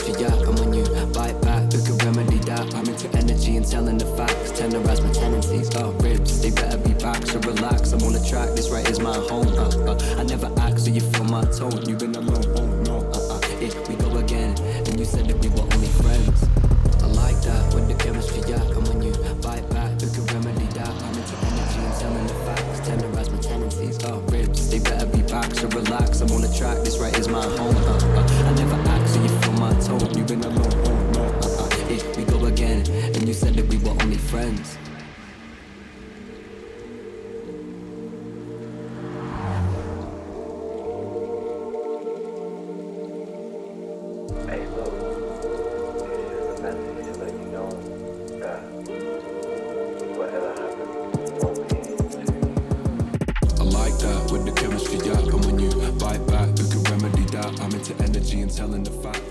chemistry, yeah. And when you bite back, who can remedy that? I'm into energy and telling the facts, tenderize my tendencies. Ribs, they better be back, so relax. I'm on the track, this right is my home. I never act, so you feel my tone. You've been alone, oh no. Here we go again, and you said that we were only friends. I like that when the chemistry, yeah. And when you bite back, who can remedy that? I'm into energy and telling the facts, tenderize my tendencies. Ribs, they better be back, so relax. I'm on the track, this right is my home. I never act, so you feel my tone. You've been alone, oh no. Here we go again, and you said that we were only friends. Hey, look, it's just a message to let you know that whatever happens won't be able to. I like that with the chemistry, yeah. And when you bite back, who can remedy that? I'm into energy and telling the facts.